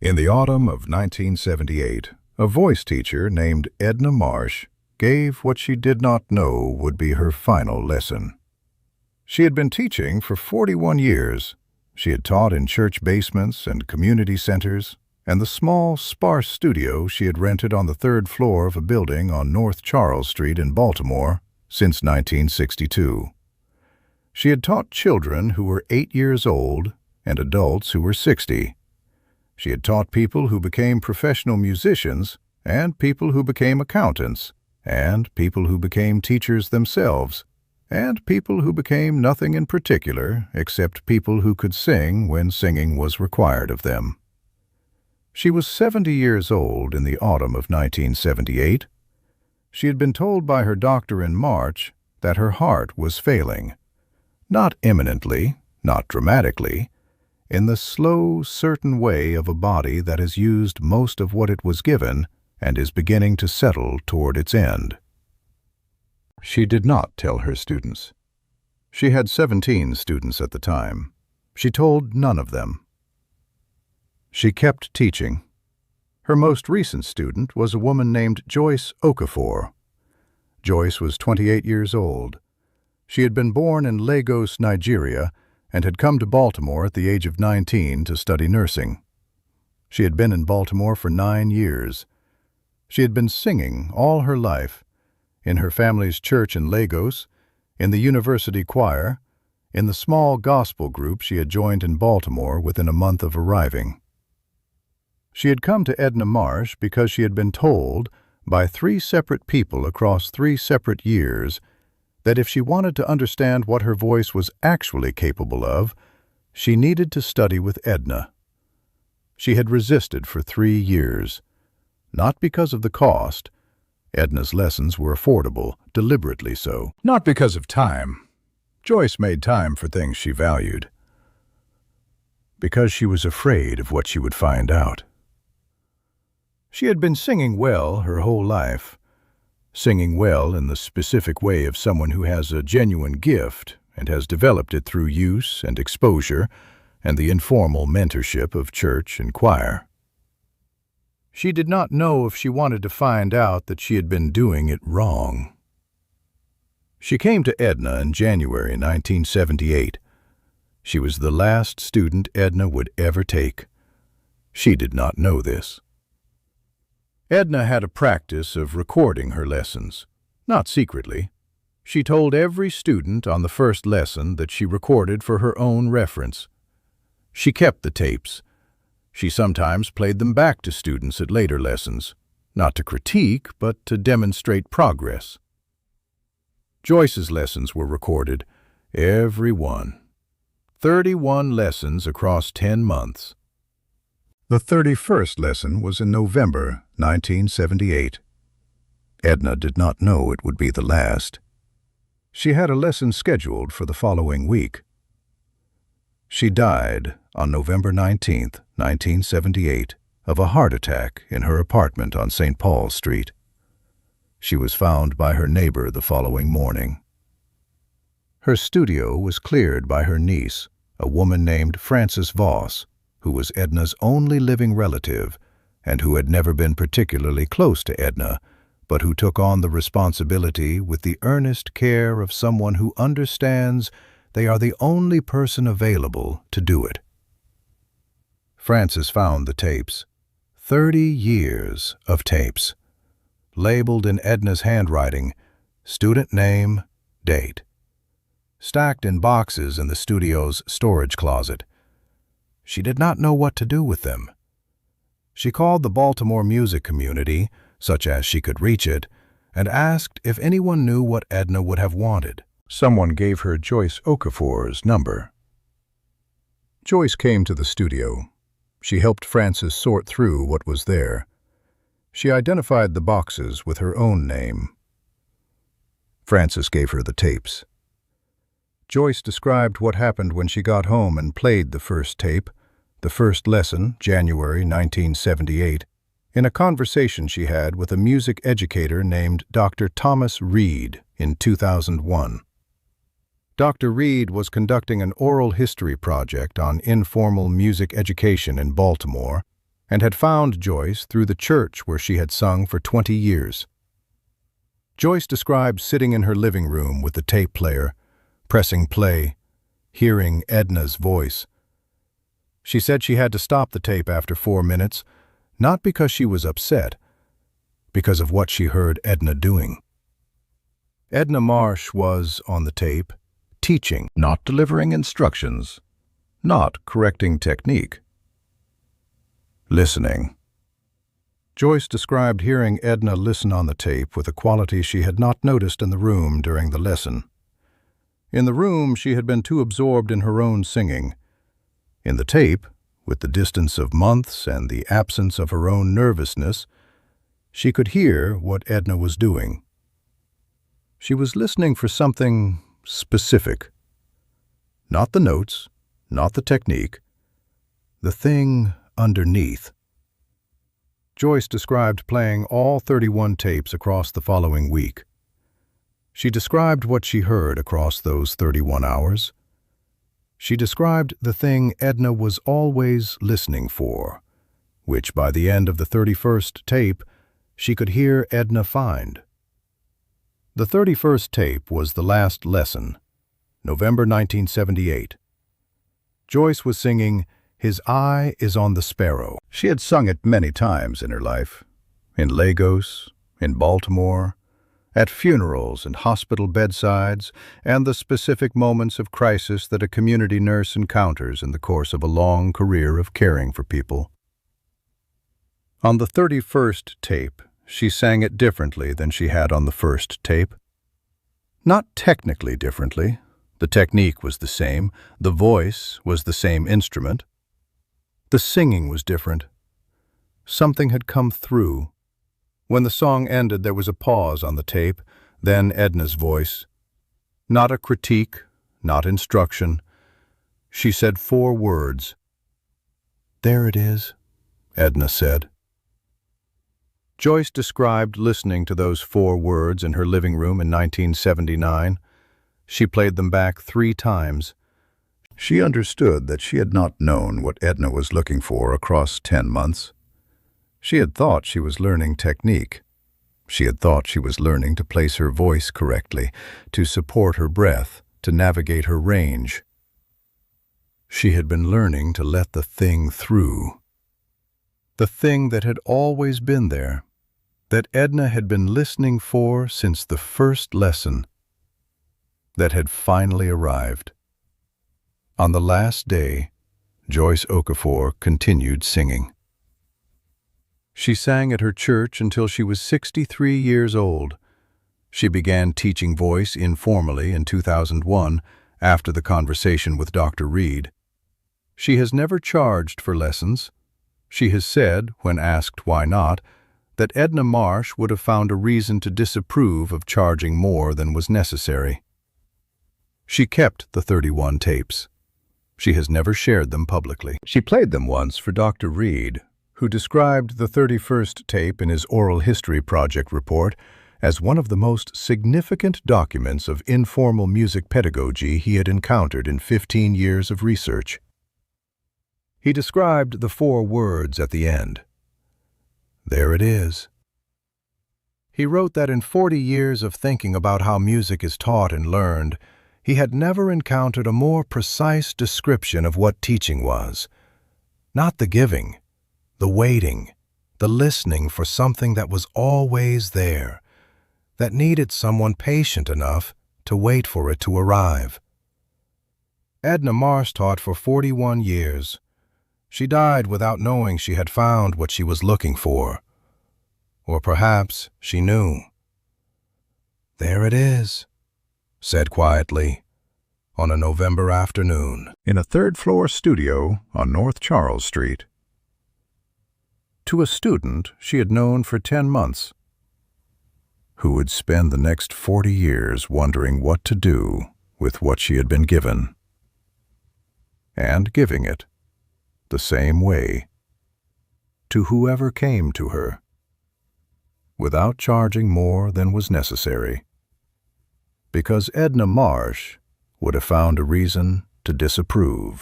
In the autumn of 1978, a voice teacher named Edna Marsh gave what she did not know would be her final lesson. She had been teaching for 41 years. She had taught in church basements and community centers, and the small, sparse studio she had rented on the third floor of a building on North Charles Street in Baltimore since 1962. She had taught children who were 8 years old and adults who were 60. She had taught people who became professional musicians and people who became accountants and people who became teachers themselves and people who became nothing in particular except people who could sing when singing was required of them. She was 70 years old in the autumn of 1978. She had been told by her doctor in March that her heart was failing. Not imminently, not dramatically, in the slow, certain way of a body that has used most of what it was given and is beginning to settle toward its end. She did not tell her students. She had 17 students at the time. She told none of them. She kept teaching. Her most recent student was a woman named Joyce Okafor. Joyce was 28 years old. She had been born in Lagos, Nigeria, and had come to Baltimore at the age of 19 to study nursing. She had been in Baltimore for 9 years. She had been singing all her life, in her family's church in Lagos, in the university choir, in the small gospel group she had joined in Baltimore within a month of arriving. She had come to Edna Marsh because she had been told by 3 separate people across 3 separate years that if she wanted to understand what her voice was actually capable of, she needed to study with Edna. She had resisted for 3 years, not because of the cost. Edna's lessons were affordable, deliberately so. Not because of time. Joyce made time for things she valued. Because she was afraid of what she would find out. She had been singing well her whole life. Singing well in the specific way of someone who has a genuine gift and has developed it through use and exposure and the informal mentorship of church and choir. She did not know if she wanted to find out that she had been doing it wrong. She came to Edna in January 1978. She was the last student Edna would ever take. She did not know this. Edna had a practice of recording her lessons, not secretly. She told every student on the first lesson that she recorded for her own reference. She kept the tapes. She sometimes played them back to students at later lessons, not to critique, but to demonstrate progress. Joyce's lessons were recorded, every one. 31 lessons across 10 months. The 31st lesson was in November 1978. Edna did not know it would be the last. She had a lesson scheduled for the following week. She died on November 19, 1978, of a heart attack in her apartment on St. Paul Street. She was found by her neighbor the following morning. Her studio was cleared by her niece, a woman named Frances Voss, who was Edna's only living relative and who had never been particularly close to Edna, but who took on the responsibility with the earnest care of someone who understands they are the only person available to do it. Frances found the tapes, 30 years of tapes, labeled in Edna's handwriting, student name, date, stacked in boxes in the studio's storage closet. She did not know what to do with them. She called the Baltimore music community, such as she could reach it, and asked if anyone knew what Edna would have wanted. Someone gave her Joyce Okafor's number. Joyce came to the studio. She helped Frances sort through what was there. She identified the boxes with her own name. Frances gave her the tapes. Joyce described what happened when she got home and played the first tape, the first lesson, January 1978, in a conversation she had with a music educator named Dr. Thomas Reed in 2001. Dr. Reed was conducting an oral history project on informal music education in Baltimore, and had found Joyce through the church where she had sung for 20 years. Joyce described sitting in her living room with the tape player, pressing play, hearing Edna's voice. She said she had to stop the tape after 4 minutes, not because she was upset, because of what she heard Edna doing. Edna Marsh was, on the tape, teaching, not delivering instructions, not correcting technique. Listening. Joyce described hearing Edna listen on the tape with a quality she had not noticed in the room during the lesson. In the room, she had been too absorbed in her own singing. In the tape, with the distance of months and the absence of her own nervousness, she could hear what Edna was doing. She was listening for something specific. Not the notes, not the technique, the thing underneath. Joyce described playing all 31 tapes across the following week. She described what she heard across those 31 hours. She described the thing Edna was always listening for, which by the end of the 31st tape, she could hear Edna find. The 31st tape was the last lesson, November 1978. Joyce was singing "His Eye is on the Sparrow." She had sung it many times in her life, in Lagos, in Baltimore, at funerals and hospital bedsides, and the specific moments of crisis that a community nurse encounters in the course of a long career of caring for people. On the 31st tape, she sang it differently than she had on the first tape. Not technically differently. The technique was the same. The voice was the same instrument. The singing was different. Something had come through. When the song ended, there was a pause on the tape, then Edna's voice. Not a critique, not instruction. She said 4 words. "There it is," Edna said. Joyce described listening to those 4 words in her living room in 1979. She played them back 3 times. She understood that she had not known what Edna was looking for across 10 months. She had thought she was learning technique. She had thought she was learning to place her voice correctly, to support her breath, to navigate her range. She had been learning to let the thing through. The thing that had always been there, that Edna had been listening for since the first lesson, that had finally arrived. On the last day, Joyce Okafor continued singing. She sang at her church until she was 63 years old. She began teaching voice informally in 2001 after the conversation with Dr. Reed. She has never charged for lessons. She has said, when asked why not, that Edna Marsh would have found a reason to disapprove of charging more than was necessary. She kept the 31 tapes. She has never shared them publicly. She played them once for Dr. Reed, who described the 31st tape in his Oral History Project report as one of the most significant documents of informal music pedagogy he had encountered in 15 years of research. He described the 4 words at the end. There it is. He wrote that in 40 years of thinking about how music is taught and learned, he had never encountered a more precise description of what teaching was. Not the giving, the waiting, the listening for something that was always there, that needed someone patient enough to wait for it to arrive. Edna Marsh taught for 41 years. She died without knowing she had found what she was looking for. Or perhaps she knew. There it is, said quietly, on a November afternoon, in a 3rd-floor studio on North Charles Street. To a student she had known for 10 months, who would spend the next 40 years wondering what to do with what she had been given, and giving it the same way to whoever came to her, without charging more than was necessary, because Edna Marsh would have found a reason to disapprove.